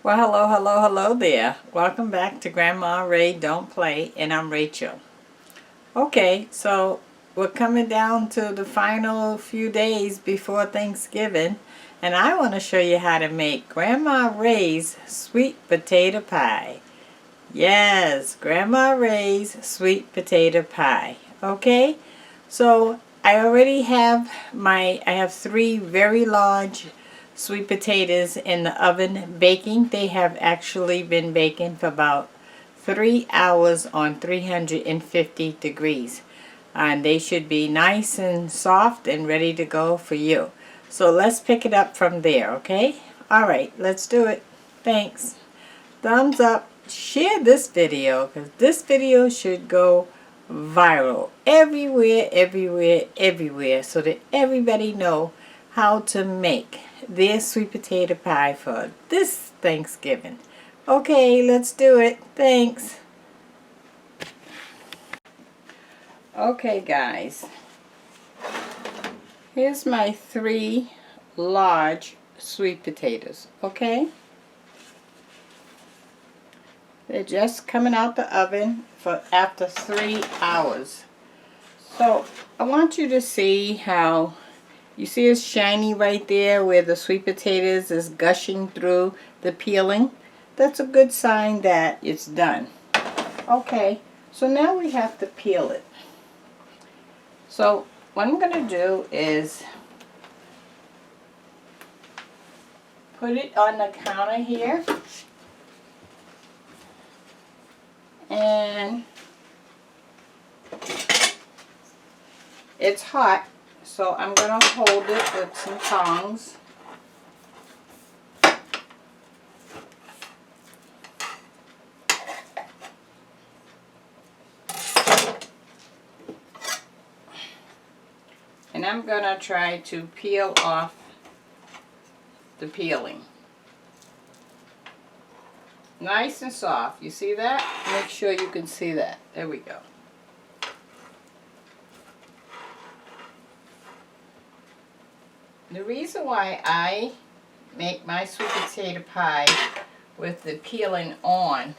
Well, hello, hello, hello there. Welcome back to Grandma Ray Don't Play, and I'm Rachel. Okay, so we're coming down to the final few days before Thanksgiving, and I want to show you how to make Grandma Ray's sweet potato pie. Yes, Grandma Ray's sweet potato pie. Okay, so I already have I have 3 very large sweet potatoes in the oven baking. They have actually been baking for about 3 hours on 350 degrees. And they should be nice and soft and ready to go for you. So let's pick it up from there, okay? Alright, let's do it. Thanks. Thumbs up. Share this video because this video should go viral everywhere, everywhere, everywhere, so that everybody know how to make their sweet potato pie for this Thanksgiving. Okay, let's do it. Thanks. Okay, guys. Here's my 3 large sweet potatoes, okay? They're just coming out the oven for after 3 hours. So I want you to see how, you see it's shiny right there where the sweet potatoes is gushing through the peeling. That's a good sign that it's done. Okay, so now we have to peel it. So what I'm going to do is put it on the counter here. And it's hot, so I'm going to hold it with some tongs. And I'm going to try to peel off the peeling. Nice and soft. You see that? Make sure you can see that. There we go. The reason why I make my sweet potato pie with the peeling on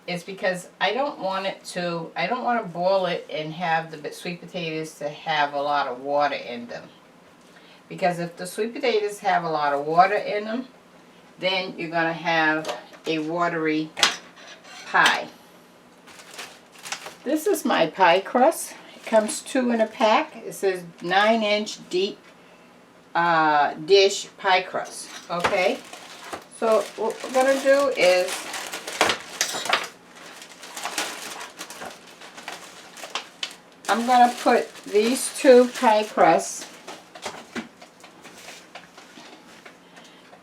is because I don't want to boil it and have the sweet potatoes to have a lot of water in them. Because if the sweet potatoes have a lot of water in them, then you're going to have a watery pie. This is my pie crust. It comes 2 in a pack. It says 9-inch deep dish pie crust. Okay, so what we're going to do is I'm going to put these 2 pie crusts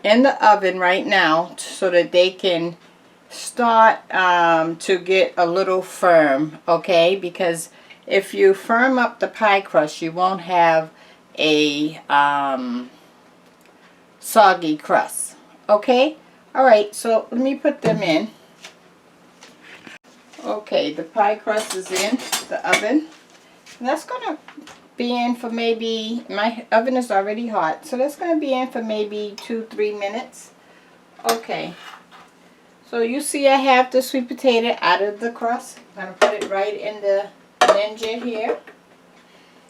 in the oven right now so that they can start to get a little firm, okay? Because if you firm up the pie crust, you won't have a soggy crust, okay? Alright, so let me put them in. Okay, the pie crust is in the oven. And that's going to be in for maybe, my oven is already hot, so that's going to be in for maybe 2-3 minutes. Okay, so you see I have the sweet potato out of the crust. I'm going to put it right in the Ninja here.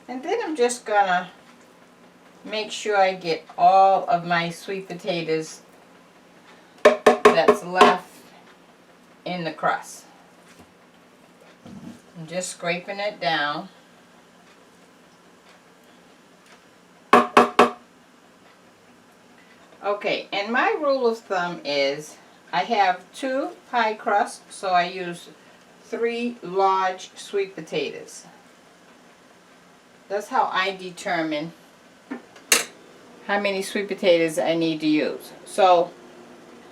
And then I'm just going to make sure I get all of my sweet potatoes that's left in the crust. I'm just scraping it down. Okay, and my rule of thumb is I have 2 pie crusts, so I use 3 large sweet potatoes. That's how I determine how many sweet potatoes I need to use. So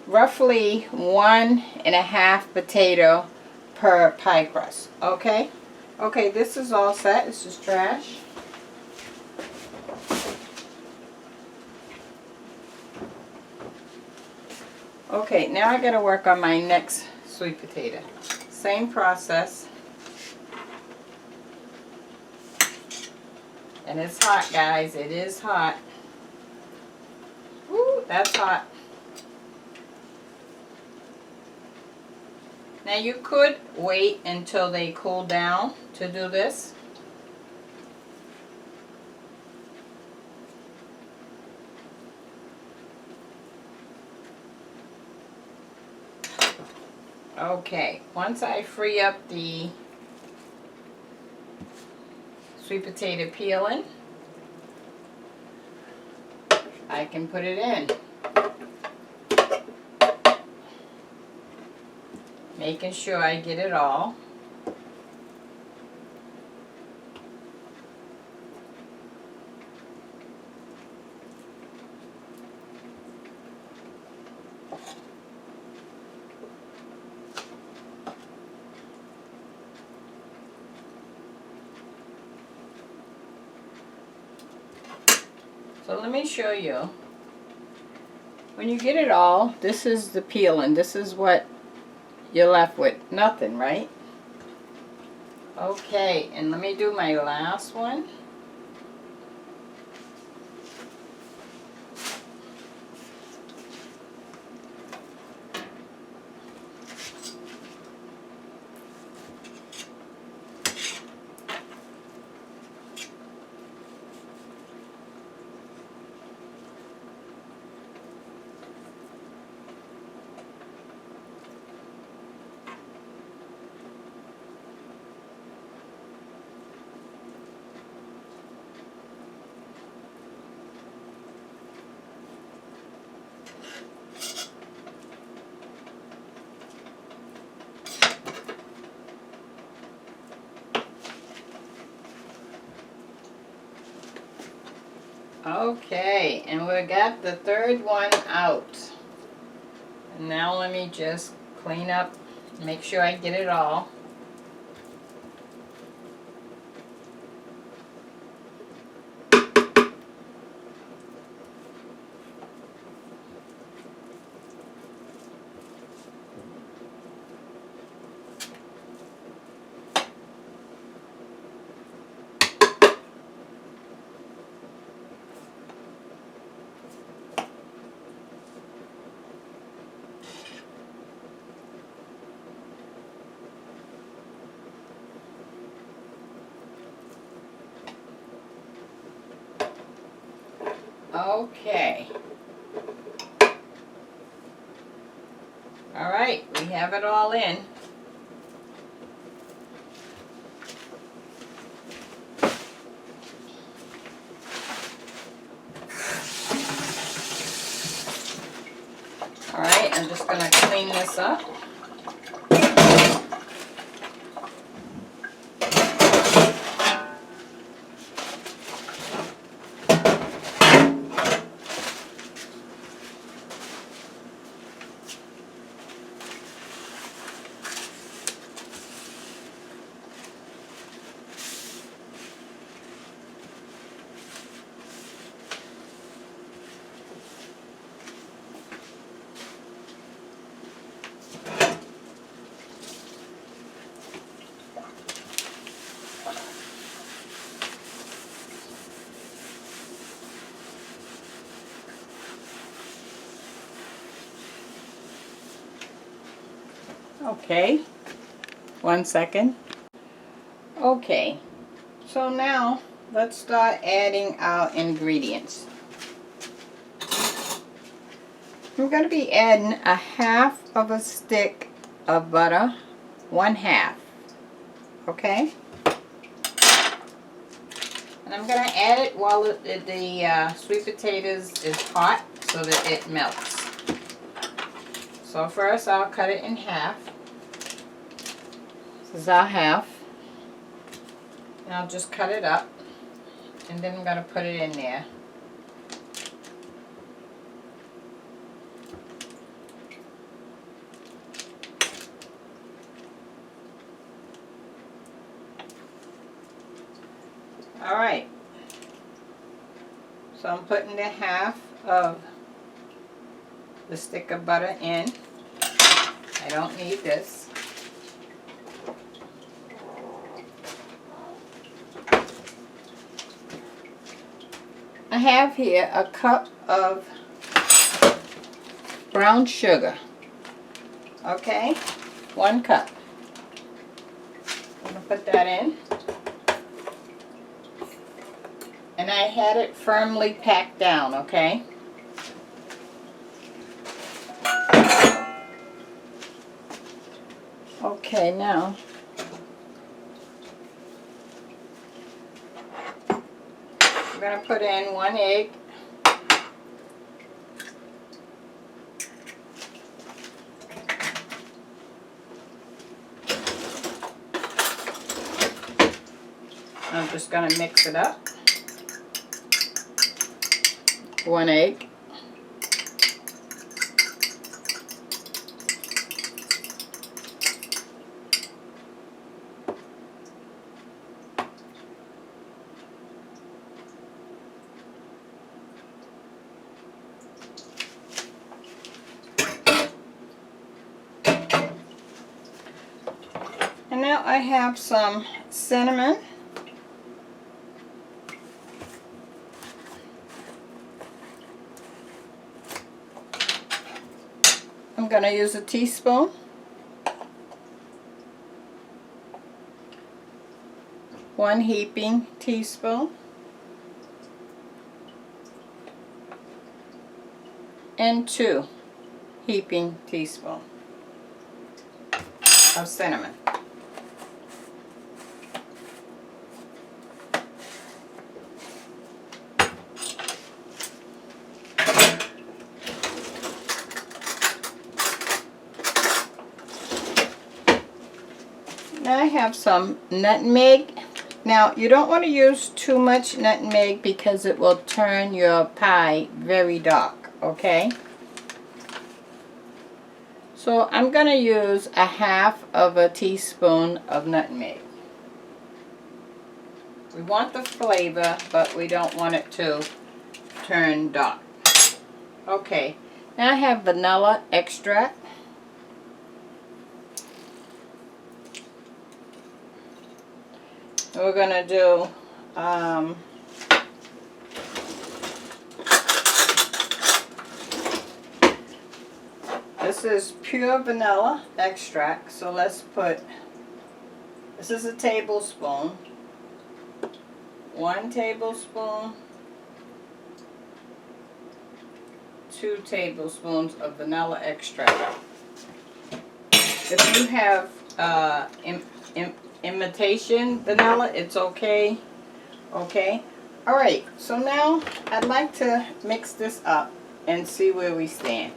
roughly 1.5 potato per pie crust. Okay? Okay, this is all set. This is trash. Okay, now I gotta work on my next sweet potato. Same process. And it's hot, guys. It is hot. Woo, that's hot. Now you could wait until they cool down to do this. Okay, once I free up the sweet potato peeling, I can put it in. Making sure I get it all. So let me show you. When you get it all, this is the peeling. This is what you're left with. Nothing, right? Okay, and let me do my last one. Okay, and we got the third one out. And now let me just clean up, make sure I get it all. Okay. Alright, we have it all in. Alright, I'm just going to clean this up. Okay, 1 second. Okay, so now let's start adding our ingredients. We're going to be adding a half of a stick of butter, 1/2, okay? And I'm going to add it while the sweet potatoes is hot so that it melts. So first I'll cut it in half. This is our half. And I'll just cut it up. And then I'm going to put it in there. Alright. So I'm putting the half of the stick of butter in. I don't need this. I have here a cup of brown sugar. Okay? 1 cup. I'm going to put that in. And I had it firmly packed down, okay? Okay, now we're going to put in 1 egg. I'm just going to mix it up. 1 egg. And now I have some cinnamon. I'm going to use a teaspoon. One heaping teaspoon. And 2 heaping teaspoons of cinnamon. Now I have some nutmeg. Now you don't want to use too much nutmeg because it will turn your pie very dark, okay? So I'm going to use a 1/2 teaspoon of nutmeg. We want the flavor, but we don't want it to turn dark. Okay, now I have vanilla extract. We're going to do this is pure vanilla extract, so let's put, this is a tablespoon, 1 tablespoon, 2 tablespoons of vanilla extract. If you have imitation vanilla, it's okay. Okay. Alright, so now I'd like to mix this up and see where we stand.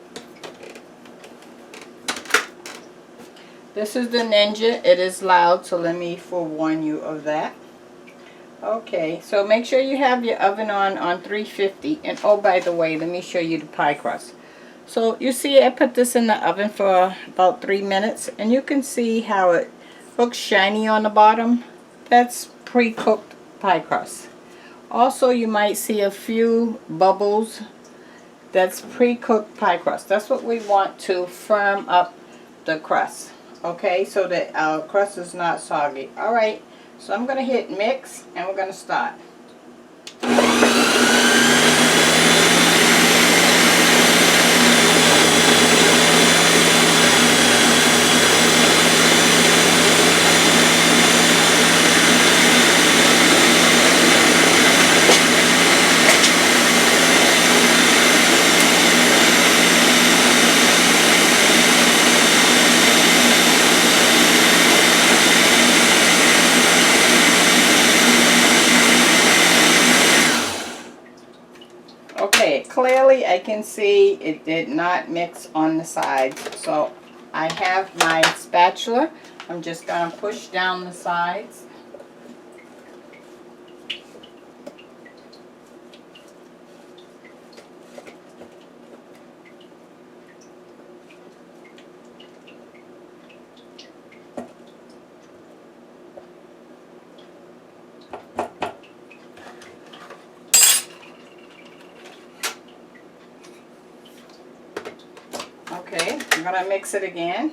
This is the Ninja. It is loud, so let me forewarn you of that. Okay, so make sure you have your oven on 350. And oh, by the way, let me show you the pie crust. So you see I put this in the oven for about 3 minutes, and you can see how it looks shiny on the bottom. That's pre-cooked pie crust. Also, you might see a few bubbles. That's pre-cooked pie crust. That's what we want to firm up the crust. Okay, so that our crust is not soggy. Alright, so I'm going to hit mix and we're going to start. Clearly I can see it did not mix on the sides, so I have my spatula. I'm just going to push down the sides. Okay, I'm going to mix it again.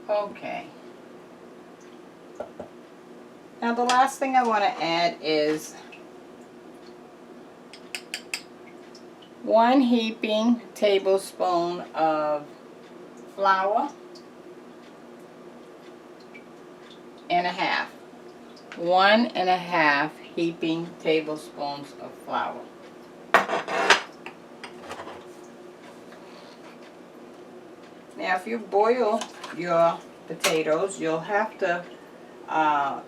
Okay. Now the last thing I want to add is 1 heaping tablespoon of flour and a half. 1.5 heaping tablespoons of flour. Now if you boil your potatoes, you'll have to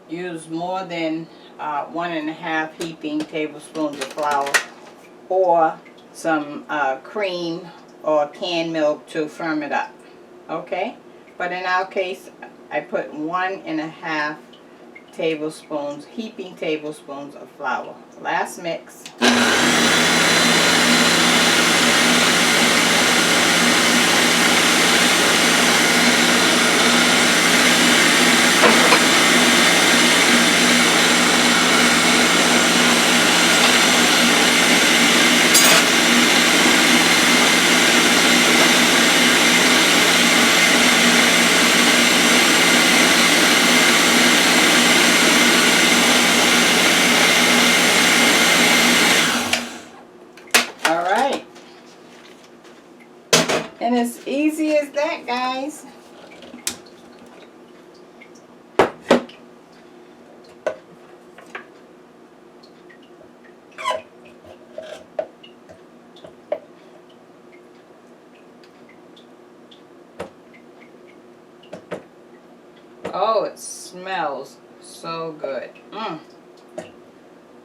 use more than 1.5 heaping tablespoons of flour or some cream or canned milk to firm it up. Okay? But in our case, I put 1.5 tablespoons, heaping tablespoons of flour. Last mix. And as easy as that, guys. Oh, it smells so good.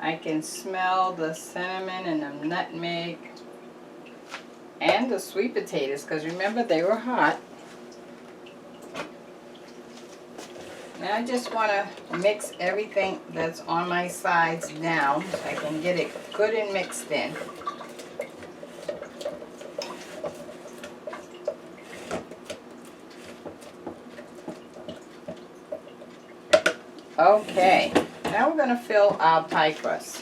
I can smell the cinnamon and the nutmeg and the sweet potatoes, because remember they were hot. Now I just want to mix everything that's on my sides down so I can get it good and mixed in. Okay, now we're going to fill our pie crust.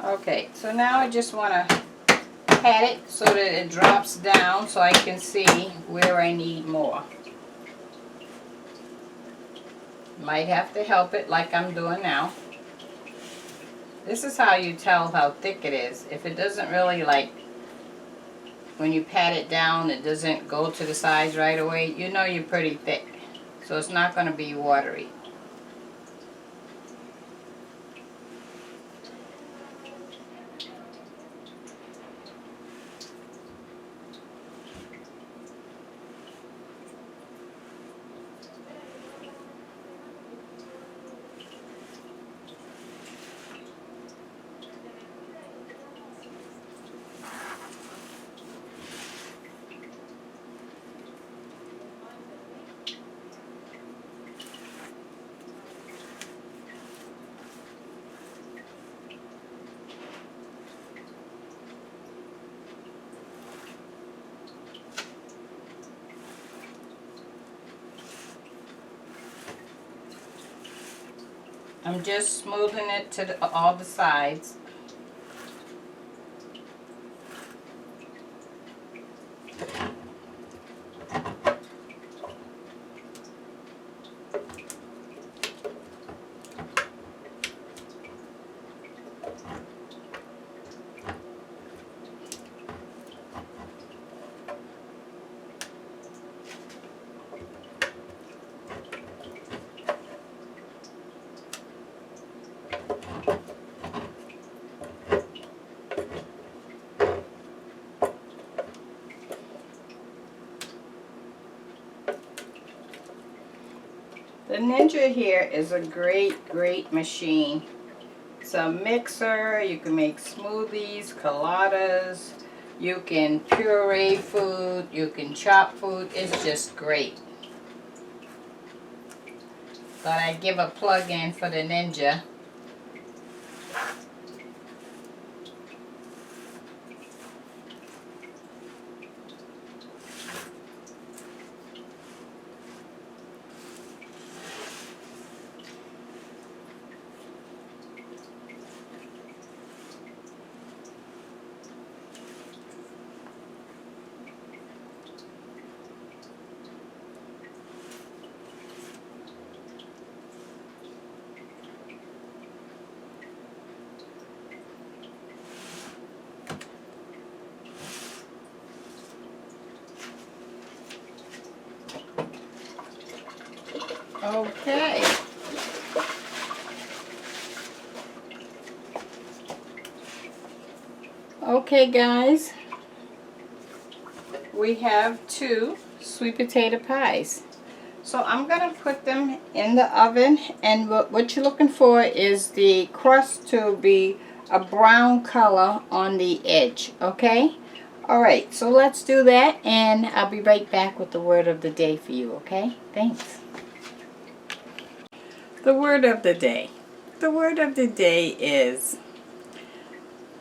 Okay, so now I just want to pat it so that it drops down so I can see where I need more. Might have to help it like I'm doing now. This is how you tell how thick it is. If it doesn't really, like, when you pat it down, it doesn't go to the sides right away, you know you're pretty thick. So it's not going to be watery. I'm just smoothing it to all the sides. The Ninja here is a great machine. It's a mixer. You can make smoothies, coladas, you can puree food, you can chop food. It's just great. Thought I'd give a plug in for the Ninja. Okay. Okay guys, we have 2 sweet potato pies. So I'm going to put them in the oven, and what you're looking for is the crust to be a brown color on the edge, okay? Alright, so let's do that, and I'll be right back with the word of the day for you, okay? Thanks. The word of the day. The word of the day is,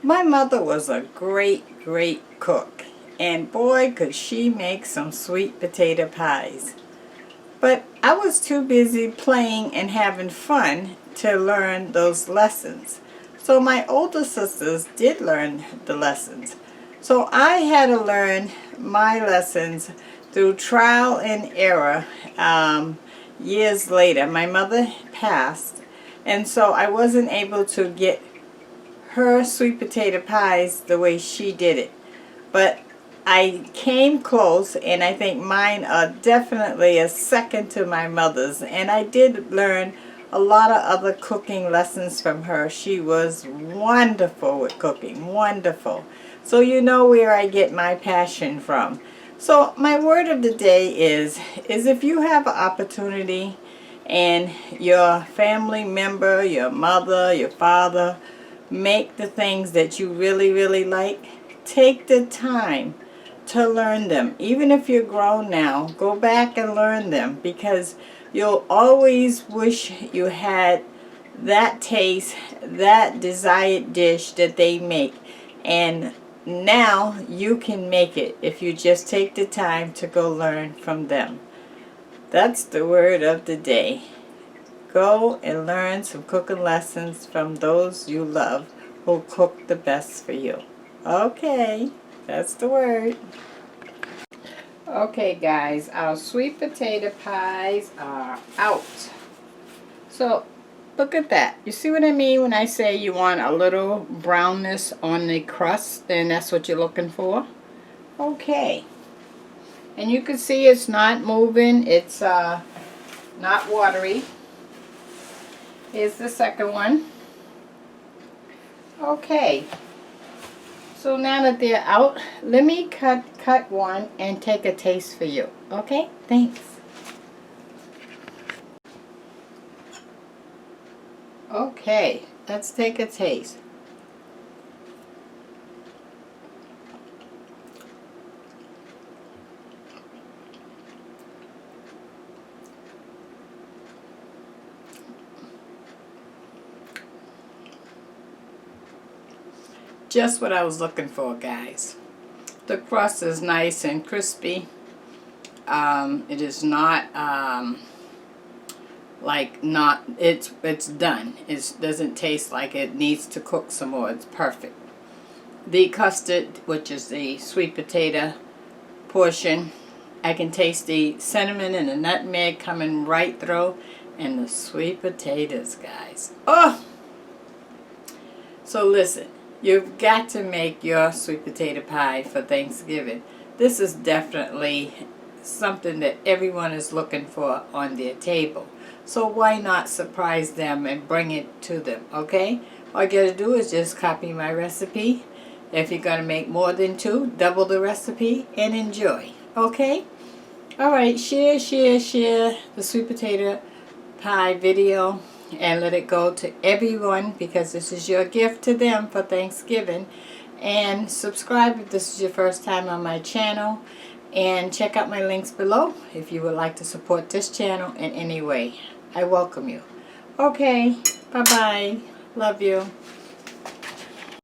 my mother was a great cook, and boy could she make some sweet potato pies. But I was too busy playing and having fun to learn those lessons. So my older sisters did learn the lessons. So I had to learn my lessons through trial and error. Years later, my mother passed, and so I wasn't able to get her sweet potato pies the way she did it. But I came close, and I think mine are definitely a second to my mother's. And I did learn a lot of other cooking lessons from her. She was wonderful with cooking, wonderful. So you know where I get my passion from. So my word of the day is if you have an opportunity and your family member, your mother, your father, make the things that you really like, take the time to learn them. Even if you're grown now, go back and learn them, because you'll always wish you had that taste, that desired dish that they make. And now you can make it if you just take the time to go learn from them. That's the word of the day. Go and learn some cooking lessons from those you love who cook the best for you. Okay, that's the word. Okay guys, our sweet potato pies are out. So look at that. You see what I mean when I say you want a little brownness on the crust? Then that's what you're looking for. Okay. And you can see it's not moving. It's not watery. Here's the second one. Okay. So now that they're out, let me cut one and take a taste for you. Okay? Thanks. Okay, let's take a taste. Just what I was looking for, guys. The crust is nice and crispy. It is not it's done. It doesn't taste like it needs to cook some more. It's perfect. The custard, which is the sweet potato portion, I can taste the cinnamon and the nutmeg coming right through, and the sweet potatoes, guys. Oh! So listen, you've got to make your sweet potato pie for Thanksgiving. This is definitely something that everyone is looking for on their table. So why not surprise them and bring it to them, okay? All you gotta do is just copy my recipe. If you're gonna make more than 2, double the recipe and enjoy, okay? Alright, share the sweet potato pie video and let it go to everyone, because this is your gift to them for Thanksgiving. And subscribe if this is your first time on my channel, and check out my links below if you would like to support this channel in any way. I welcome you. Okay, bye bye. Love you.